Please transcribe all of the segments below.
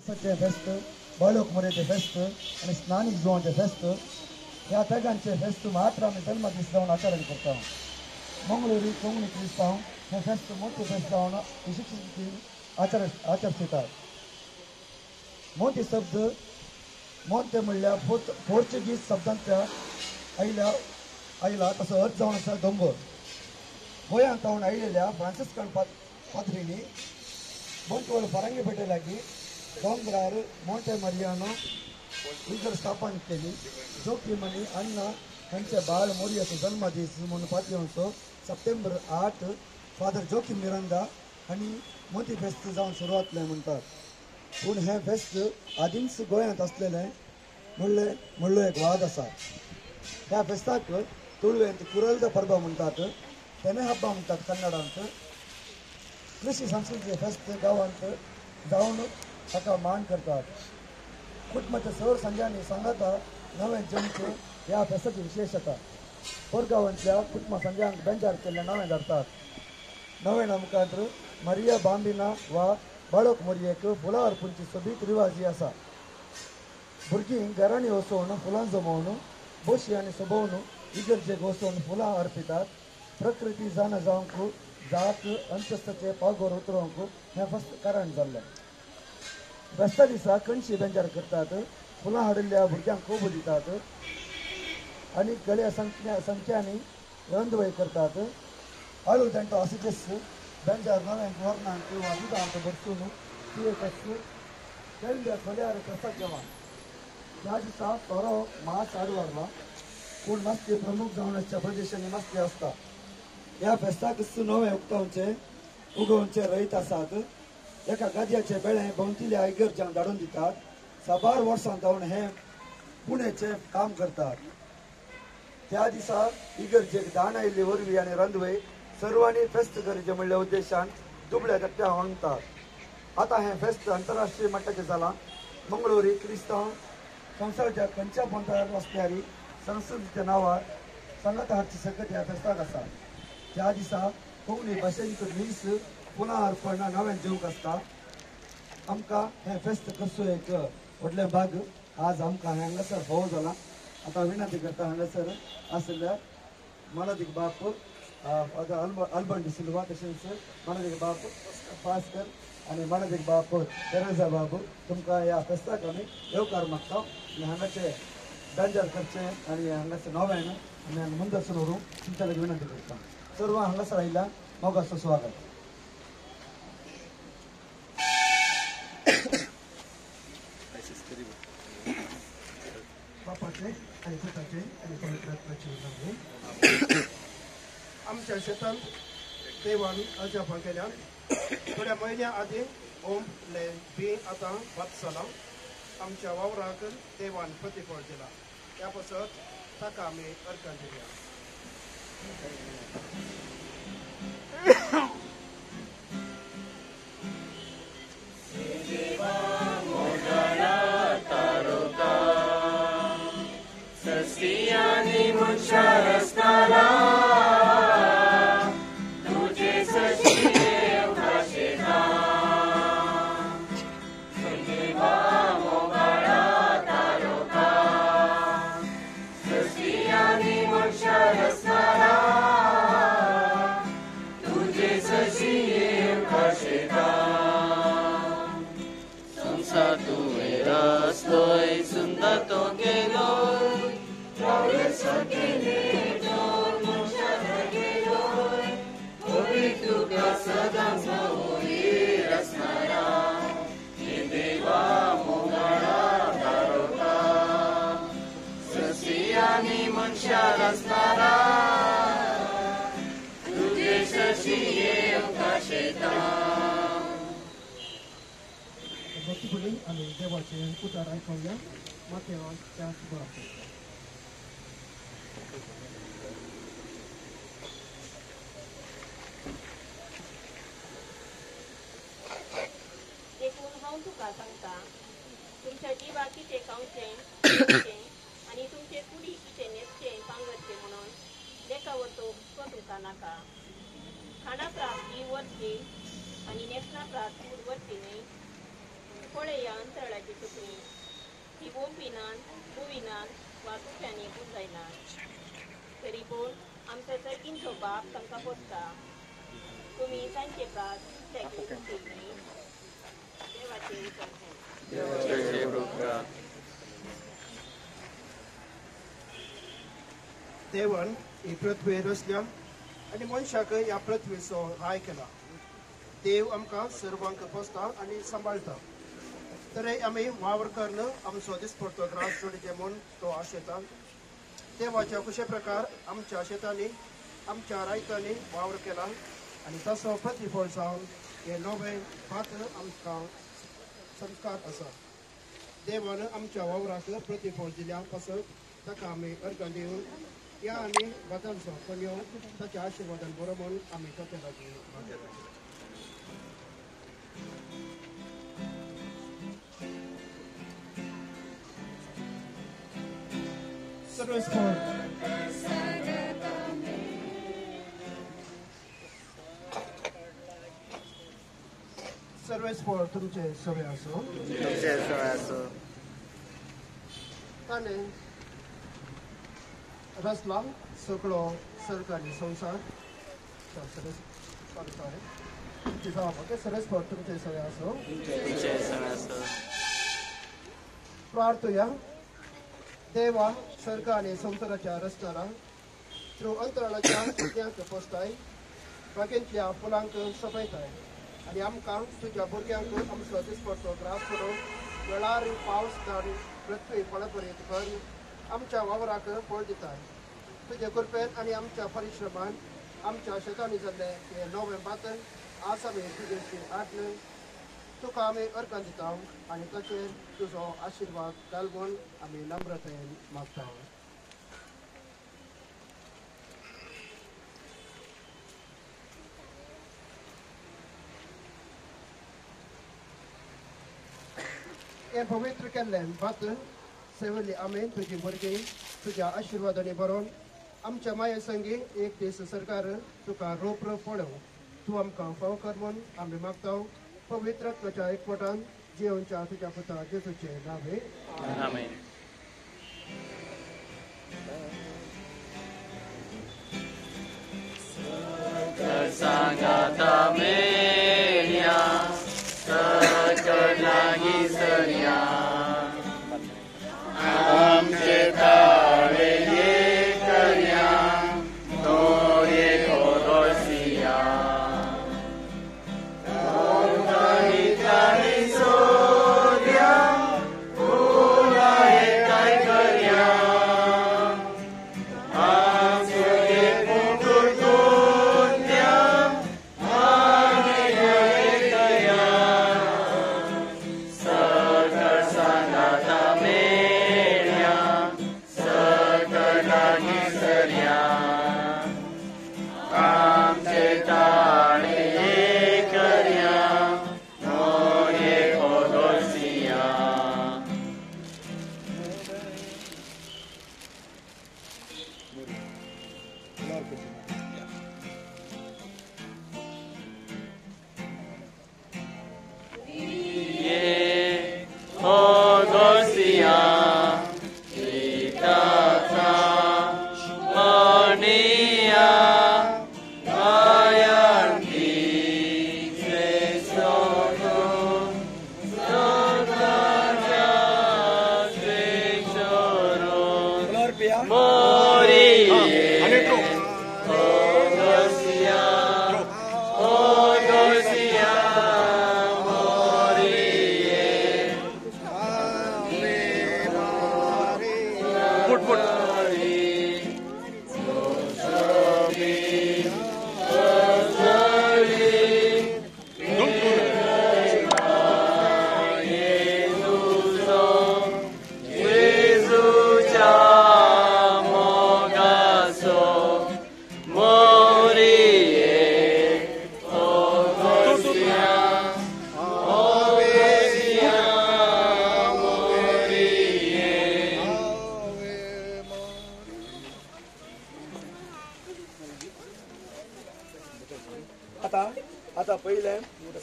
चे फेस्त बालोक मोरेचे फेस्त आणि स्नानिक जुवांचे फेस्त ह्या तिगांचे फेस्त मात्र आम्ही जन्म दीस जावन आचरण करता मंगळूरी कोंकणी क्रिस्तांव हे फेस्त मोठे फेस्त जावन विशिष्ट आचरतात मोठे शब्द मोठे म्हणल्यार पोर्चुगीज शब्दांच्या आयला तसो अर्थ जावन आसा दोंगर गोंयांत जावन आयिल्ल्या फ्रांसिस्कन पाद्रींनी बंटवळ फरांगीपेटे लागीं दोंगरार मोंटे मरियानो इगर स्थापन केली जोखीम आनी अण्णा हांचे बाळ मोरयाचो जन्मदीस म्हणून 5 सप्टेंबर 8 फादर जोखीम मिरांदा हांणी मोठी फेस्त जावन सुरू जातलें म्हणटात पूण हें फेस्त आदींच गोंयांत आसलेलें म्हणलो एक वाद आसा ह्या फेस्ताक तुळवेंत कुरल्द परबा म्हणटात तेने हब्बा म्हणटात कन्नडांत कृषी संस्कृतीचे फेस्त गांवांत जावन ताका मान करतात कुटुंबाच्या सर संघांनी सांगाता नवे जमचे ह्या फेस्ताची विशेषता परगांवांतल्या कुटुंब संघांक बेंजार केल्ले नवे धरतात नवे मुखांत मरिया बांबिना वा बाळक मोरयेक फुलां अर्पूंची सोबीत रिवाजी आसा भुरगीं घरांनी वचून फुलां जमोवन बोशी आनी सोबोवन इगर्जेक वचून फुलां अर्पितात प्रकृती जाण जावंक जात अंतस्ताचे पागोर उतरोवंक हें फस्ट कारण जाल्लें फेस्ता दिसा कणशी बेंजार करतात फुलां हाडिल्ल्या भुरग्यांक खूब दितात आनी गळ्या संख्यांनी रंधवय करतात आळू जाणटो आसिकेस बेंजार नव्यांक वर्णांक वा दुदांक भरसून पियेकस केल्ल्या खोल्यार फेस्ताक जेवण ह्या दिसा सोरो मास आडवारला पूण मस्ती प्रमुख जावन आसच्या प्रदेशांनी मस्ती आसता ह्या फेस्ताक नवे उगोवचे रयत आसात एका गादयाचे बेळे भोंवतिल्या इगर्जांक धाडून दितात 12 वर्सां जावन हे पुणेचे काम करतात त्या दिसा इगर्जेक दान आयिल्ली वरवीं आनी रंधवे सर्वांनी फेस्त करचे म्हणल्या उद्देशान दुबळ्या तट्ट्या वांगतात आता हे फेस्त आंतरराष्ट्रीय मट्टाचे जाला मंगळूरी क्रिस्तांव संवसाराच्या खंयच्या पंथार असणारी संस्कृतीच्या नांवार संगत हाडची सकत ह्या फेस्ताक आसा त्या दिसा कोंकणी भाशेंत मीस फुलां अर्पण नव्यान जेवंक आसता आमकां हें फेस्त कसो एक व्हडलें भाग आज आमकां हांगासर फावो जाला आतां विनंती करता हांगासर आसल्या मानदीक बाप फादर आल्बर्ट डिसिल्वा तशेंच मानदीक बाप पास्कर आनी मानदीक बाप तेरेजा बाबू तुमकां ह्या फेस्ताक आमी येवकार मागता आनी हांगाचे बेंजार करचे आनी हांगासर नव्यान आनी मुंदरसून व्हरूंक तुमच्या लागीं विनंती करता सर्व हांगासर आयिल्ल्या मोगाचो स्वागत बापाचे आणि पुताचे आणि पवित्रात्म्याचे नावे आमच्या शेतान देवान अजापा केल्यान थोड्या म्हयन्या आदी ओम ले बी आतां भात जाला आमच्या वावराक देवान प्रतिफळ दिला त्या पासत ताका आमी अर्पण दिल्या आणि देवाचे उतार ऐकूया माथेवाच्या शुभारंभ देखून हांव तुका सांगता तुमच्या जिवाकीचे खावचें आनी तुमचे कुडीचे न्हेसचें पांगरचें म्हणून देका वतो तुका नाका खाणा प्राप्ती वरची आनी नेसना प्राप्ती उरवची न्ही फळे या अंतराळाची तुकणी ही बोंबिनान बुविनान वा तुफ्यांनी बुजायना तरी पूण आमचो सर्गींचो बाप तांकां पोसता तुमी तांचे प्रात त्या घेवन केल्ली देवाचे उतर देवान ही पृथ्वी रचल्या आनी मनशाक ह्या पृथ्वीचो राय केला. देव आमकां सर्वांक पोसता आनी सांबाळटा. तरी आमी वावर करून आमचो दिसपडतो ग्रास जोडचे म्हूण तो आशेता. देवाच्या कुशे प्रकार आमच्या शेतांनी आमच्या रायतांनी वावर केला आनी तसो प्रतिफळ जावन हे नवे पात्र आमकां संस्कार आसा. देवान आमच्या वावराक प्रतिफळ दिल्या पासत ताका आमी अर्घ दिवन या आनी वतांचो कोणयो ताच्या आशिर्वादान बरो म्हूण आमी ताचे लागीं मागता. सर्वेस्पोर तुमचे सवय असो. ताणे रचला सगळो सरकारी संसार सर्वेस्पोर तुमचे सवय असो. प्रार्थया देवा सरकार आणि संसाराच्या रचणारा थ्रू अंतराळाच्या भुरग्यांक पोसताय बागेंतल्या फुलांक सपयताय आनी आमकां तुज्या भुरग्यांक आमचो दिसपडटो ग्रास करून वेळार पावस धाड पृथ्वी फळभरीत कर आमच्या वावराक फळ दिताय. तुजे कृपेन आनी आमच्या परिश्रमान आमच्या शेतांनी जाल्ले हे नवे बातन आज आमी तुजेची आज्ञ तुका आमी अर्घ दिता आनी तशें तुजो आशिर्वाद घालून आमी नम्रतेन मागता. हे पवित्र केल्लें बातन सेवल्ली आमी तुजी भुरगीं तुज्या आशिर्वादांनी भरोवन आमच्या माये संगी एक दीस सरकार तुका रोप पडव तूं आमकां फाव कर म्हूण आमी मागता. पवित्र आत्म्याच्या एकवटान जिवनच्या तुज्या पुता जेजूचे नावे आमेन. आमचे ताळे करया तो एक रोसिया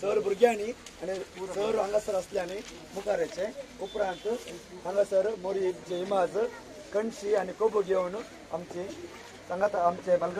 सर भुरग्यांनी आणि सर हांगासर असल्याने मुखाराचे उपरांत हांगासर मोरी इमाज कणशी आणि कोबो घेवन आमची सांगात आमचे बालगडे